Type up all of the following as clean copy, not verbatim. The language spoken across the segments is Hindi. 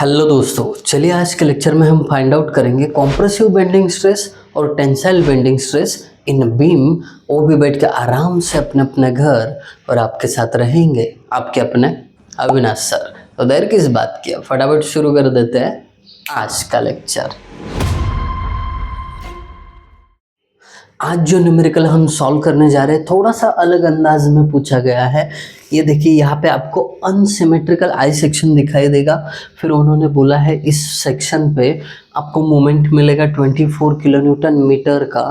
हेलो दोस्तों, चलिए आज के लेक्चर में हम फाइंड आउट करेंगे कॉम्प्रेसिव बेंडिंग स्ट्रेस और tensile bending stress in beam. वो भी बैठ के आराम से अपने अपने घर और आपके साथ रहेंगे आपके अपने अविनाश सर। तो देर किस बात की, फटाफट शुरू कर देते हैं आज का लेक्चर। आज जो न्यूमेरिकल हम सॉल्व करने जा रहे हैं थोड़ा सा अलग अंदाज में पूछा गया है। ये देखिए, यहाँ पे आपको अनसिमेट्रिकल आई सेक्शन दिखाई देगा। फिर उन्होंने बोला है इस सेक्शन पे आपको मोमेंट मिलेगा 24 किलो न्यूटन मीटर का।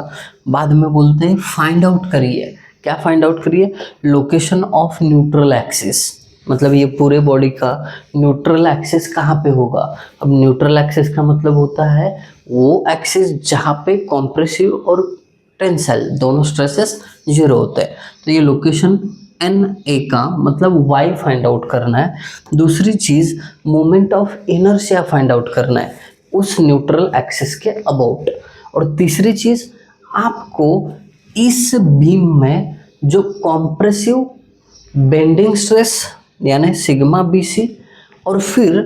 बाद में बोलते हैं फाइंड आउट करिए। क्या फाइंड आउट करिए? लोकेशन ऑफ न्यूट्रल एक्सिस, मतलब ये पूरे बॉडी का न्यूट्रल एक्सिस कहाँ पे होगा। अब न्यूट्रल एक्सिस का मतलब होता है वो एक्सिस जहाँ पे कॉम्प्रेसिव और टेंसाइल दोनों स्ट्रेसेस जीरो होते हैं। तो ये लोकेशन एन ए का मतलब वाई फाइंड आउट करना है। दूसरी चीज़ moment of inertia find out करना है उस न्यूट्रल एक्सिस के अबाउट। और तीसरी चीज़ आपको इस बीम में जो कॉम्प्रेसिव बेंडिंग स्ट्रेस यानी सिग्मा BC और फिर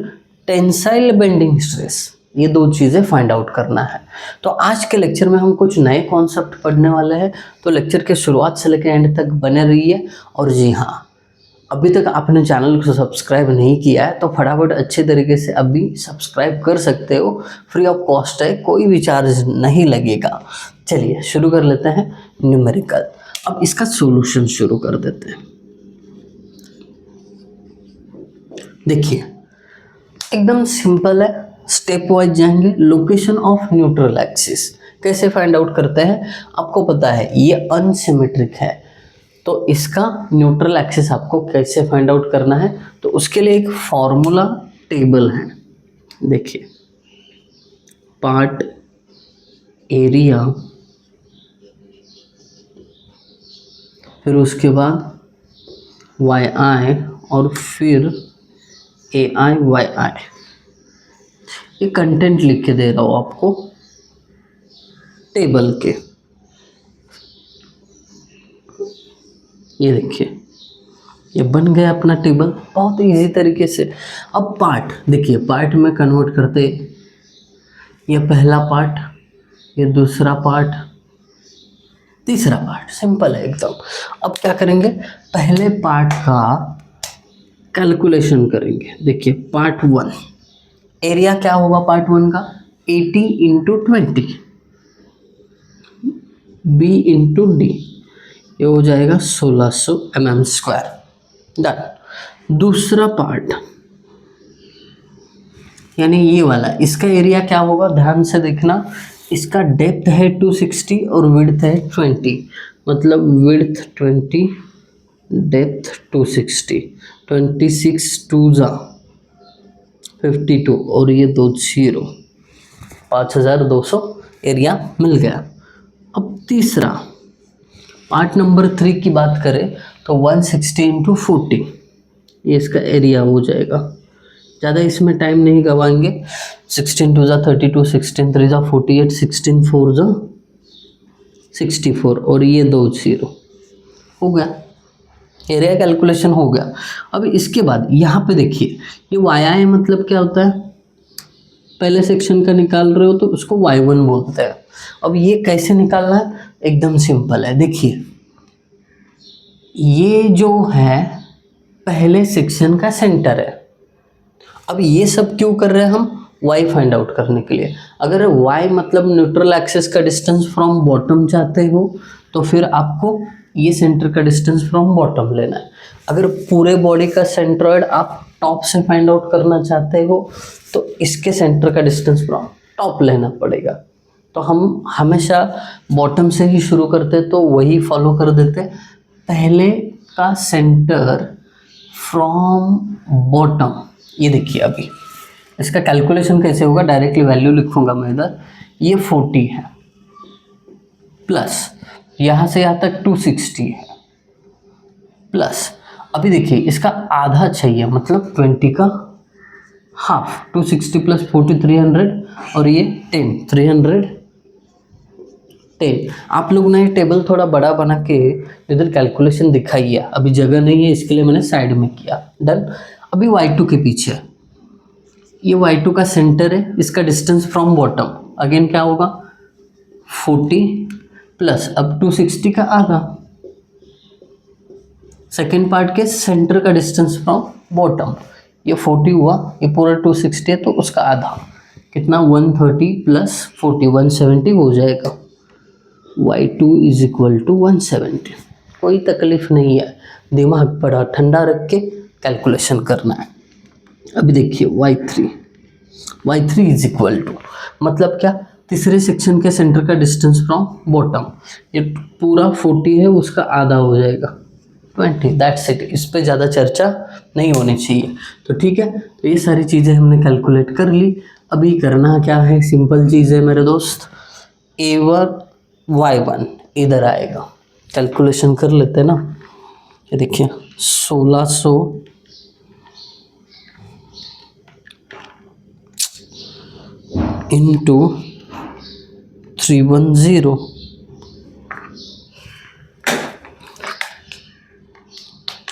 टेंसाइल बेंडिंग स्ट्रेस, ये दो चीज़ें फाइंड आउट करना है। तो आज के लेक्चर में हम कुछ नए कॉन्सेप्ट पढ़ने वाले हैं। तो लेक्चर के शुरुआत से लेकर एंड तक बने रहिए। और जी हाँ, अभी तक आपने चैनल को सब्सक्राइब नहीं किया है तो फटाफट अच्छे तरीके से अभी सब्सक्राइब कर सकते हो। फ्री ऑफ कॉस्ट है, कोई भी चार्ज नहीं लगेगा। चलिए शुरू कर लेते हैं न्यूमेरिकल। अब इसका सॉल्यूशन शुरू कर देते हैं। देखिए एकदम सिंपल है, स्टेप वाइज जाएंगे। लोकेशन ऑफ न्यूट्रल एक्सिस कैसे फाइंड आउट करते हैं? आपको पता है ये अनसिमेट्रिक है, तो इसका न्यूट्रल एक्सिस आपको कैसे फाइंड आउट करना है? तो उसके लिए एक फॉर्मूला टेबल है। देखिए, पार्ट एरिया, फिर उसके बाद YI और फिर AI YI। ये कंटेंट लिख के दे रहा हूँ आपको टेबल के। ये देखिए, ये बन गया अपना टेबल बहुत इजी तरीके से। अब पार्ट देखिए, पार्ट में कन्वर्ट करते, ये पहला पार्ट, ये दूसरा पार्ट, तीसरा पार्ट। सिंपल है एकदम। अब क्या करेंगे? पहले पार्ट का कैलकुलेशन करेंगे। देखिए पार्ट 1 एरिया क्या होगा पार्ट 1 का? 80 × 20 B × D, ये हो जाएगा 1600 mm²। डन। दूसरा पार्ट यानी ये वाला, इसका एरिया क्या होगा? ध्यान से देखना, इसका डेप्थ है 260 और विड्थ है 20, मतलब विड्थ 20, डेप्थ 260, 26 2 जा 52 और ये 2 0, 5200 एरिया मिल गया। अब तीसरा पार्ट नंबर 3 की बात करें तो 160 × 40, ये इसका एरिया हो जाएगा। ज़्यादा इसमें टाइम नहीं गवाएंगे। 16 2 जा 32, 16 3 जा 48, 16 4 जा 64 और ये 2 0 हो गया। एरिया कैलकुलेशन हो गया। अब इसके बाद यहाँ पे देखिए, ये YI मतलब क्या होता है? पहले सेक्शन का निकाल रहे हो तो उसको Y1 बोलते हैं। अब ये कैसे निकालना है? एकदम सिंपल है। देखिए ये जो है पहले सेक्शन का सेंटर है। अब ये सब क्यों कर रहे हैं हम? Y फाइंड आउट करने के लिए। अगर Y मतलब न्यूट्रल एक्सिस का डिस्टेंस फ्रॉम बॉटम चाहते हो तो फिर आपको ये सेंटर का डिस्टेंस फ्रॉम बॉटम लेना है। अगर पूरे बॉडी का सेंट्रॉइड आप टॉप से फाइंड आउट करना चाहते हो तो इसके सेंटर का डिस्टेंस फ्रॉम टॉप लेना पड़ेगा। तो हम हमेशा बॉटम से ही शुरू करते, तो वही फॉलो कर देते। पहले का सेंटर फ्रॉम बॉटम, ये देखिए अभी इसका कैलकुलेशन कैसे होगा? डायरेक्टली वैल्यू लिखूंगा मैं इधर। ये 40 है प्लस यहाँ से यहाँ तक 260 है प्लस, अभी देखिए इसका आधा चाहिए मतलब 20 का हाफ। 260 + 40 300 और ये 10 310। आप लोग ने टेबल थोड़ा बड़ा बना के इधर कैलकुलेशन दिखाइए, अभी जगह नहीं है इसके लिए मैंने साइड में किया। डन। अभी Y2 के पीछे ये y2 का सेंटर है, इसका डिस्टेंस फ्रॉम बॉटम अगेन क्या होगा 40 प्लस अब 260 का आधा, सेकेंड पार्ट के सेंटर का डिस्टेंस फ्रॉम बॉटम, ये 40 हुआ, ये पूरा 260 है तो उसका आधा कितना 130 प्लस 40 170 हो जाएगा। y2 is equal to 170। कोई तकलीफ नहीं है, दिमाग बड़ा ठंडा रख के कैलकुलेशन करना है। अभी देखिए y3 इज इक्वल टू मतलब क्या, तीसरे सेक्शन के सेंटर का डिस्टेंस फ्रॉम बॉटम, ये पूरा 40 है उसका आधा हो जाएगा 20, दैट्स इट। इस पे ज़्यादा चर्चा नहीं होनी चाहिए। तो ठीक है, तो ये सारी चीज़ें हमने कैलकुलेट कर ली। अभी करना क्या है, सिंपल चीज़ है मेरे दोस्त, a1 y1 इधर आएगा, कैलकुलेशन कर लेते हैं ना। ये देखिए 1600 इंटू 310,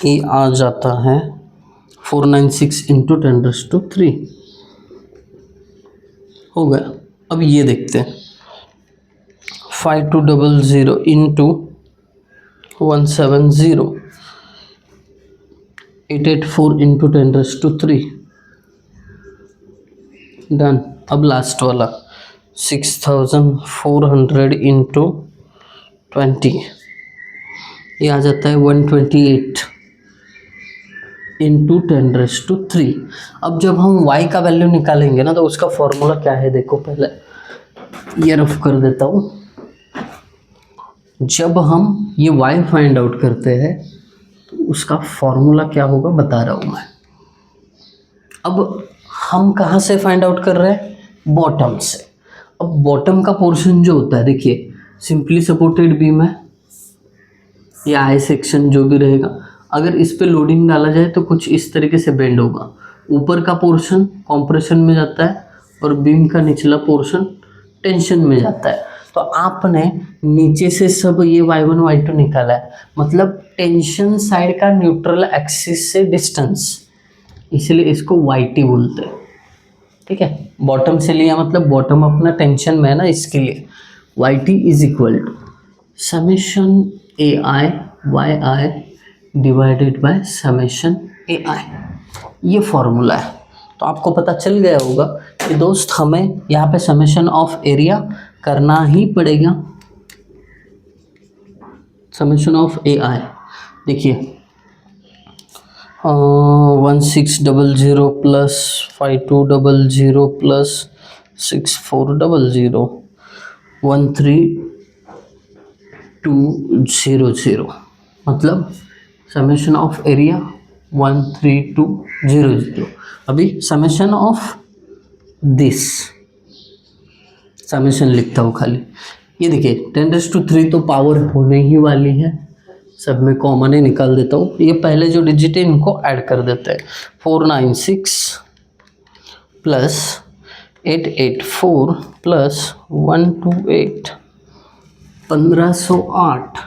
ये आ जाता है 496 इंटू 10⁻³ हो गया। अब ये देखते हैं 5200 इंटू 170, 884 इंटू 10⁻³ डन। अब लास्ट वाला 6400 इंटू 20, ये आ जाता है 128 इंटू 10⁻³। अब जब हम y का वैल्यू निकालेंगे ना तो उसका फॉर्मूला क्या है देखो, पहले ये रफ कर देता हूँ। जब हम ये y फाइंड आउट करते हैं तो उसका फॉर्मूला क्या होगा बता रहा हूँ मैं। अब हम कहाँ से फाइंड आउट कर रहे हैं, बॉटम से। अब बॉटम का पोर्शन जो होता है देखिए, सिंपली सपोर्टेड बीम है या आई सेक्शन जो भी रहेगा, अगर इस पे लोडिंग डाला जाए तो कुछ इस तरीके से बेंड होगा। ऊपर का पोर्शन कॉम्प्रेशन में जाता है और बीम का निचला पोर्शन टेंशन में जाता है। तो आपने नीचे से सब ये y1 y2 निकाला है, मतलब टेंशन साइड का न्यूट्रल एक्सिस से डिस्टेंस, इसलिए इसको yt बोलते हैं। ठीक है, बॉटम से लिया मतलब बॉटम अपना टेंशन में है ना, इसके लिए yt is equal to summation ai yi divided by summation ai, ये फॉर्मूला है। तो आपको पता चल गया होगा कि दोस्त हमें यहाँ पे समेशन ऑफ एरिया करना ही पड़ेगा। समेशन ऑफ ai देखिए 1600 प्लस 5200 प्लस 6400 13200, मतलब समेशन ऑफ एरिया 13200। अभी समेशन ऑफ दिस, समेशन लिखता हूँ खाली। ये देखिए 10⁻³ तो पावर होने ही वाली है, सब में कॉमन ही निकाल देता हूँ। ये पहले जो डिजिट है इनको ऐड कर देते हैं, 496 प्लस 884 प्लस 128 1508,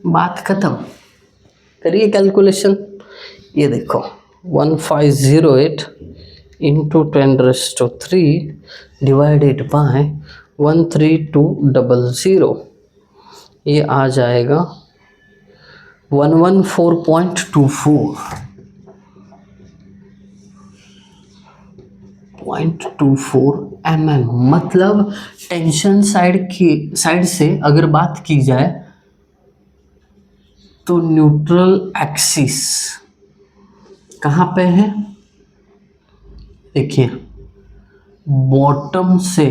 बात खत्म। करिए कैलकुलेशन, ये देखो 1508 इंटू 10⁻³ डिवाइडेड बाय 13200, ये आ जाएगा 114.24 mm। मतलब टेंशन साइड से अगर बात की जाए तो न्यूट्रल एक्सिस कहाँ पे है, देखिए बॉटम से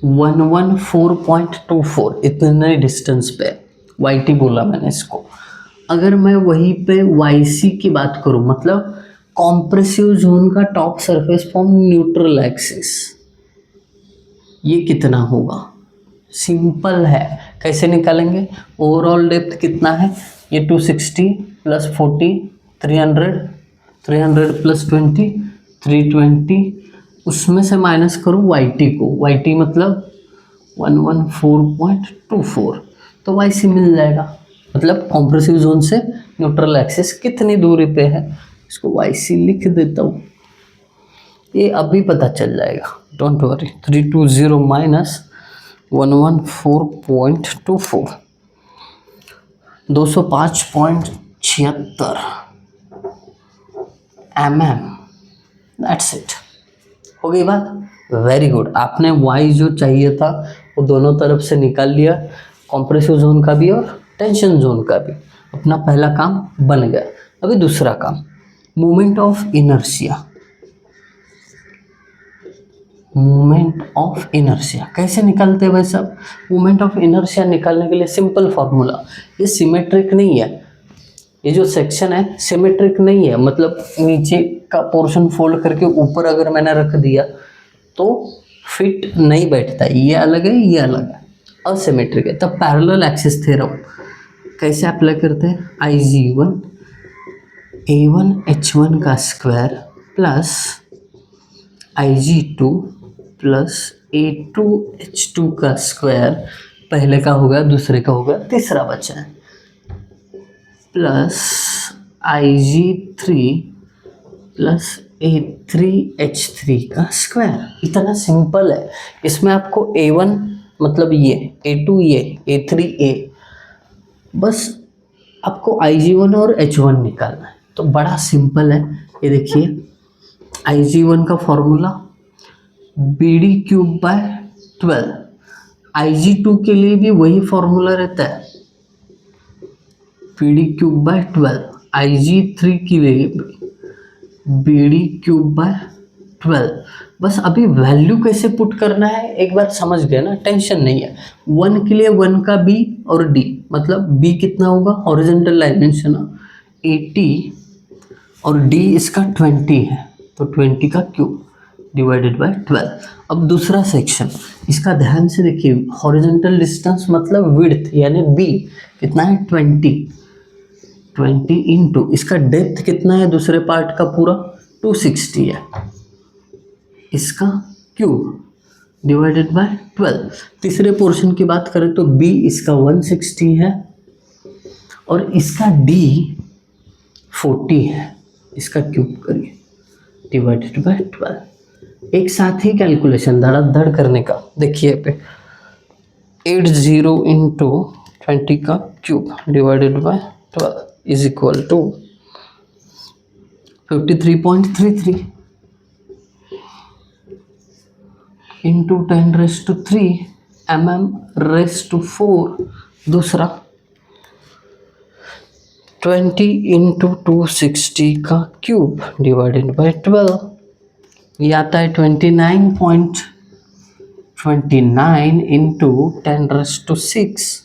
114.24 इतने डिस्टेंस पे, yt बोला मैंने इसको। अगर मैं वहीं पे yc की बात करूं, मतलब कॉम्प्रेसिव जोन का top surface from neutral axis, ये कितना होगा, सिंपल है। कैसे निकालेंगे, ओवरऑल डेप्थ कितना है, ये 260 प्लस 40 300 प्लस 20 320, उसमें से माइनस करूँ yt को, yt मतलब 114.24, तो yc मिल जाएगा। मतलब कॉम्प्रेसिव जोन से न्यूट्रल एक्सिस कितनी दूरी पे है, इसको YC लिख देता हूँ, ये अभी पता चल जाएगा, don't worry. 320 minus 114.24, 205.76 mm। That's it, हो गई बात। वेरी गुड, आपने y जो चाहिए था वो दोनों तरफ से निकाल लिया, कॉम्प्रेसिव जोन का भी और टेंशन जोन का भी। अपना पहला काम बन गया। अभी दूसरा काम, moment of inertia. Moment of inertia कैसे निकालते हैं भाई साहब? मोमेंट ऑफ इनर्शिया निकालने के लिए सिंपल फॉर्मूला, ये सिमेट्रिक नहीं है, ये जो सेक्शन है सिमेट्रिक नहीं है, मतलब नीचे का पोर्शन फोल्ड करके ऊपर अगर मैंने रख दिया तो फिट नहीं बैठता, ये अलग है ये अलग है, असिमेट्रिक है। तब पैरेलल एक्सिस थ्योरम कैसे अप्लाई करते हैं? IG1 A1 H1 का square plus IG2 plus A2 H2 का स्क्वायर, पहले का होगा दूसरे का होगा तीसरा बचा है, plus IG3 plus A3 H3 का स्क्वायर। इतना सिंपल है। इसमें आपको A1 मतलब ये, A2 ये, A3 A, बस आपको IG1 और H1 निकालना है, तो बड़ा सिंपल है। ये देखिए IG1 का फॉर्मूला BD3/12, IG2 के लिए भी वही फॉर्मूला रहता है BD3/12, IG3 के लिए BD3/12। बस अभी वैल्यू कैसे पुट करना है एक बार समझ गए ना, टेंशन नहीं है। 1 के लिए 1 का B और D, मतलब B कितना होगा हॉरिजॉन्टल डायमेंशन 80 और D इसका 20 है, तो 20 का क्यूब डिवाइडेड बाय 12। अब दूसरा सेक्शन, इसका ध्यान से देखिए, हॉरिजॉन्टल डिस्टेंस मतलब विड्थ यानी B कितना है 20 इंटू इसका डेप्थ कितना है दूसरे पार्ट का पूरा 260 है, इसका क्यूब डिवाइडेड बाय 12। तीसरे पोर्शन की बात करें तो B इसका 160 है और इसका D 40 है, इसका क्यूब करिए डिवाइडेड बाय 12। एक साथ ही कैलकुलेशन धड़ाधड़ करने का, देखिए पे 80 इंटू 20 का cube divided by 12 is equal to 53.33 into 10⁻³ mm⁻⁴। दूसरा 20 इंटू 260 का क्यूब डिवाइडेड बाय 12, ये आता है 29.29 इंटू 10⁻⁶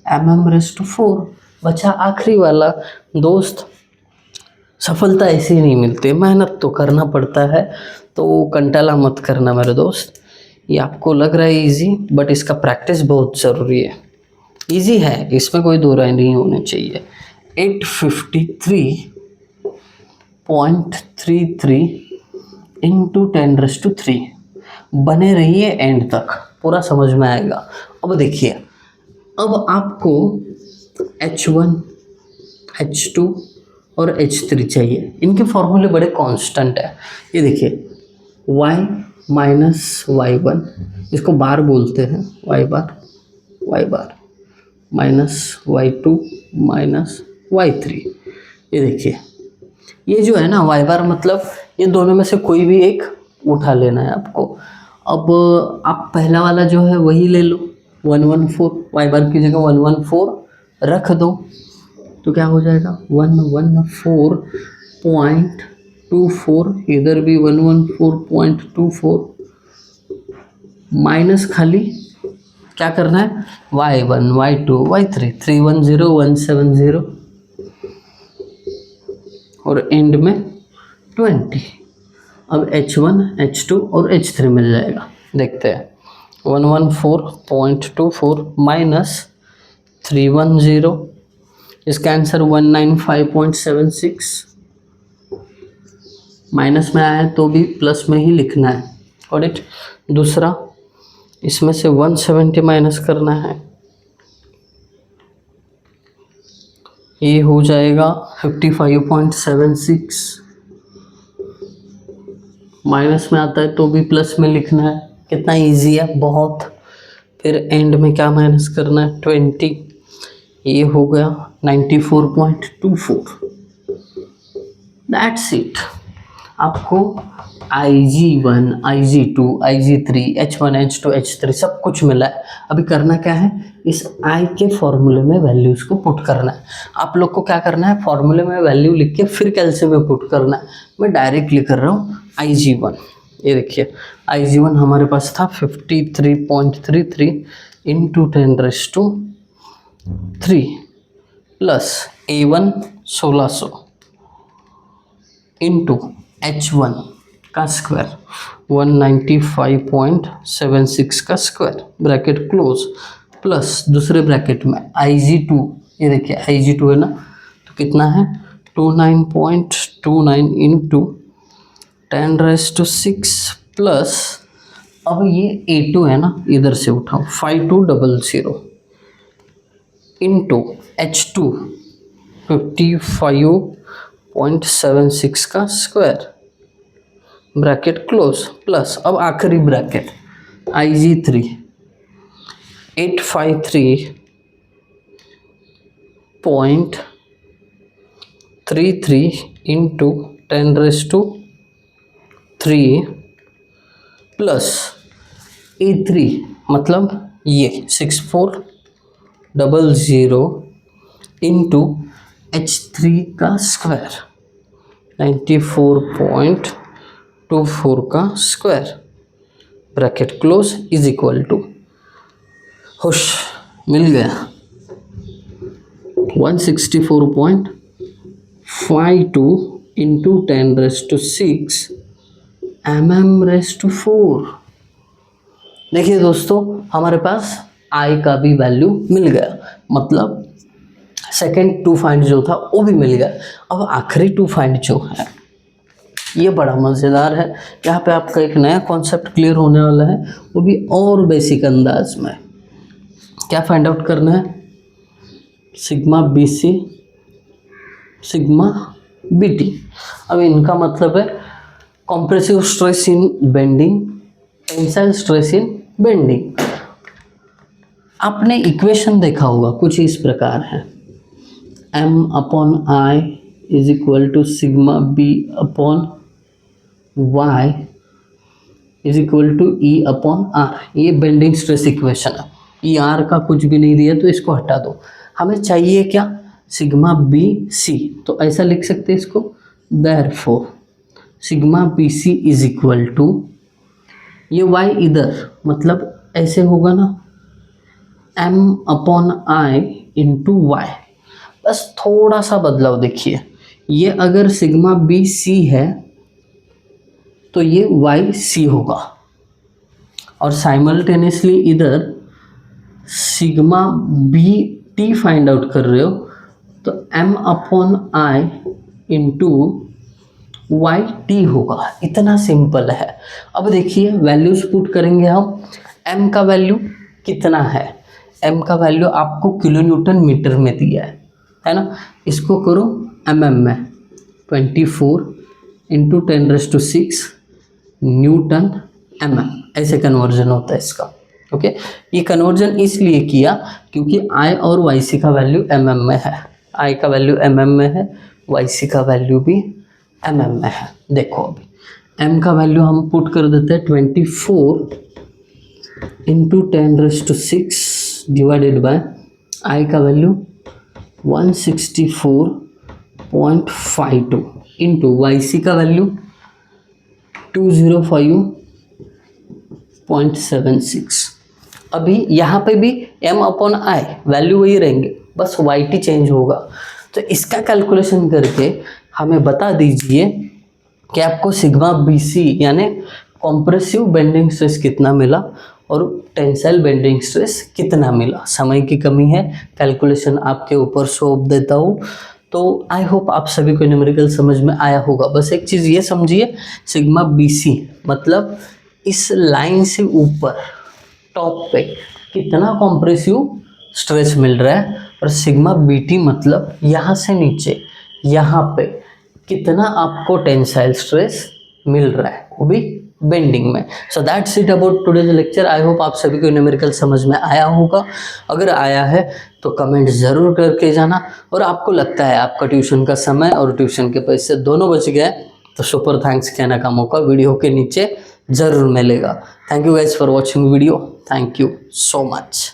mm⁻⁴। बचा आखिरी वाला। दोस्त सफलता ऐसे ही नहीं मिलती, मेहनत तो करना पड़ता है, तो कंटाला मत करना मेरे दोस्त। ये आपको लग रहा है इजी, बट इसका प्रैक्टिस बहुत ज़रूरी है। इजी है, इसमें कोई दो राय नहीं होनी चाहिए। 853.33 इंटू 10⁻³ बने रहिए एंड तक, पूरा समझ में आएगा। अब देखिए, अब आपको H1 H2 और H3 चाहिए, इनके फॉर्मूले बड़े कांस्टेंट है। ये देखिए y माइनस y1, इसको बार बोलते हैं, y बार माइनस y2 माइनस y3। ये देखिए, ये जो है ना y बार, मतलब ये दोनों में से कोई भी एक उठा लेना है आपको। अब आप पहला वाला जो है वही ले लो, 114, y बार की जगह 114 रख दो, तो क्या हो जाएगा 114.24, इधर भी 114.24 माइनस खाली क्या करना है y1 y2 y3, 310 170 और एंड में 20। अब H1 H2 और H3 मिल जाएगा, देखते हैं। 114.24 माइनस 310, इसका आंसर 195.76। माइनस में आया है तो भी प्लस में ही लिखना है, और इट दूसरा इसमें से 170 माइनस करना है, ये हो जाएगा 55.76, माइनस में आता है तो भी प्लस में लिखना है, कितना इजी है बहुत। फिर एंड में क्या माइनस करना है 20, ये हो गया 94.24। That's it. आपको IG1, IG2, IG3, H1, H2, H3 सब कुछ मिला है। अभी करना क्या है, इस I के फॉर्मूले में वैल्यूज को पुट करना है। आप लोग को क्या करना है, फॉर्मूले में वैल्यू लिख के फिर कैलसी में पुट करना है। मैं डायरेक्टली कर रहा हूँ IG1। ये देखिए IG1 हमारे पास था 53.33 into 10⁻³ plus A1 1600 into H1 का स्क्वायर 195.76 का स्क्वायर ब्रैकेट क्लोज प्लस दूसरे ब्रैकेट में IG2, ये देखिए IG2 है ना, तो कितना है 29.29 इंटू 10⁻6 प्लस, अब ये A2 है ना, इधर से उठाओ 5200 इंटू H2 55.76 का स्क्वायर ब्रैकेट क्लोज प्लस, अब आखिरी bracket IG3 853.33 into 10⁻³ plus A3 मतलब ये 6400 इंटू H3 का स्क्वायर 94.24 का square bracket close is equal to, होश मिल गया 164.52 इंटू 10⁻6 mm⁻⁴। देखिए दोस्तों, हमारे पास I का भी वैल्यू मिल गया, मतलब सेकेंड 2 फाइंड जो था वो भी मिल गया। अब आखिरी 2 फाइंड जो है ये बड़ा मज़ेदार है। यहाँ पे आपका एक नया कॉन्सेप्ट क्लियर होने वाला है, वो भी और बेसिक अंदाज में। क्या फाइंड आउट करना है, सिग्मा BC सिग्मा BT। अब इनका मतलब है compressive stress in bending, tensile stress in bending. आपने इक्वेशन देखा होगा, कुछ इस प्रकार है, M/I is equal to sigma B/Y is equal to E/R। ये बेंडिंग स्ट्रेस इक्वेशन है। ER का कुछ भी नहीं दिया तो इसको हटा दो। हमें चाहिए क्या, सिग्मा BC, तो ऐसा लिख सकते हैं इसको, therefore sigma BC is equal to, ये Y इधर मतलब ऐसे होगा ना, M/I इंटू Y। बस थोड़ा सा बदलाव देखिए, ये अगर सिग्मा BC है तो ये YC होगा, और साइमल्टेनियसली इधर सिग्मा BT फाइंड आउट कर रहे हो तो M/I इंटू YT होगा। इतना सिंपल है। अब देखिए वैल्यूज पुट करेंगे हम। M का वैल्यू कितना है, M का वैल्यू आपको किलो न्यूटन मीटर में दिया है ना, इसको करो mm में 24 इंटू 10⁻6 न्यूटन mm, ऐसे कन्वर्जन होता है इसका। ओके, ये कन्वर्जन इसलिए किया क्योंकि I और YC का वैल्यू mm में है, I का वैल्यू mm में है, YC का वैल्यू भी mm में है। देखो अभी M का वैल्यू हम पुट कर देते हैं 24 इंटू 10⁻6 डिवाइडेड बाय I का वैल्यू 164.52 इंटू YC का वैल्यू 205.76। अभी यहाँ पे भी M/I वैल्यू वही रहेंगे, बस YT चेंज होगा। तो इसका कैलकुलेशन करके हमें बता दीजिए कि आपको सिग्मा BC यानी कॉम्प्रेसिव बेंडिंग स्ट्रेस कितना मिला और टेंसाइल बेंडिंग स्ट्रेस कितना मिला। समय की कमी है, कैलकुलेशन आपके ऊपर सौंप देता हूँ। तो आई होप आप सभी को न्यूमेरिकल समझ में आया होगा। बस एक चीज़ ये समझिए, सिग्मा BC मतलब इस लाइन से ऊपर टॉप पे कितना कॉम्प्रेसिव स्ट्रेस मिल रहा है और सिग्मा बीटी मतलब यहाँ से नीचे यहाँ पे कितना आपको टेंसाइल स्ट्रेस मिल रहा है, वो भी बेंडिंग में। So that's it about today's lecture. I hope आप सभी को न्यूमेरिकल समझ में आया होगा। अगर आया है तो कमेंट ज़रूर करके जाना, और आपको लगता है आपका ट्यूशन का समय और ट्यूशन के पैसे दोनों बच गए तो सुपर थैंक्स कहने का मौका वीडियो के नीचे ज़रूर मिलेगा। Thank you guys for watching video. Thank you so much.